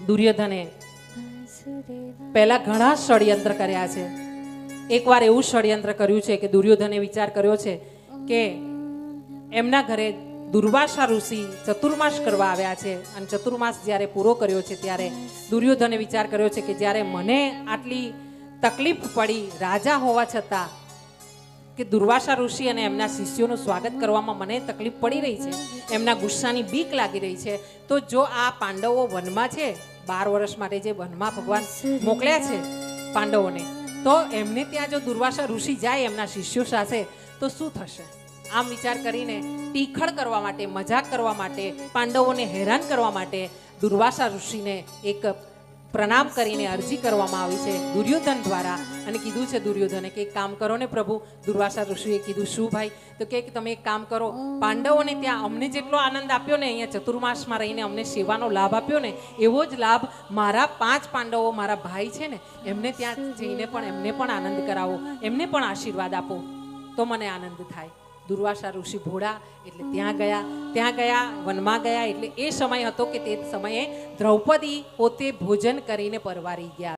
દુર્યોધને પહેલા ઘણા ષડયંત્ર કર્યા છે. એકવાર એવું ષડયંત્ર કર્યું છે કે દુર્યોધને વિચાર કર્યો છે કે એમના ઘરે દુર્વાસા ઋષિ ચતુર્માસ કરવા આવ્યા છે અને ચતુર્માસ જ્યારે પૂરો કર્યો છે ત્યારે દુર્યોધને વિચાર કર્યો છે કે જ્યારે મને આટલી તકલીફ પડી રાજા હોવા છતાં કે દુર્વાસા ઋષિ અને એમના શિષ્યોનું સ્વાગત કરવામાં મને તકલીફ પડી રહી છે, એમના ગુસ્સાની બીક લાગી રહી છે, તો જો આ પાંડવો વનમાં છે 12 વર્ષ માટે જે વનમાં ભગવાન મોકલ્યા છે પાંડવોને, તો એમને ત્યાં જો દુર્વાસા ઋષિ જાય એમના શિષ્યો સાથે તો શું થશે? આમ વિચાર કરીને ટીખળ કરવા માટે, મજાક કરવા માટે, પાંડવોને હેરાન કરવા માટે દુર્વાસા ઋષિને એક પ્રણામ કરીને અરજી કરવામાં આવી છે દુર્યોધન દ્વારા. અને કીધું છે દુર્યોધને કે એક કામ કરો ને પ્રભુ. દુર્વાસા ઋષિએ કીધું શું ભાઈ? તો કે તમે એક કામ કરો, પાંડવોને ત્યાં અમને જેટલો આનંદ આપ્યો ને અહીંયા ચતુર્માસમાં રહીને અમને સેવાનો લાભ આપ્યો ને, એવો જ લાભ મારા 5 પાંડવો મારા ભાઈ છે ને એમને ત્યાં જઈને પણ એમને પણ આનંદ કરાવો, એમને પણ આશીર્વાદ આપો તો મને આનંદ થાય. દુર્વાસા ઋષિ ભોળા એટલે ત્યાં ગયા વનમાં ગયા. એટલે એ સમય હતો કે તે સમયે દ્રૌપદી પોતે ભોજન કરીને પરવારી ગયા.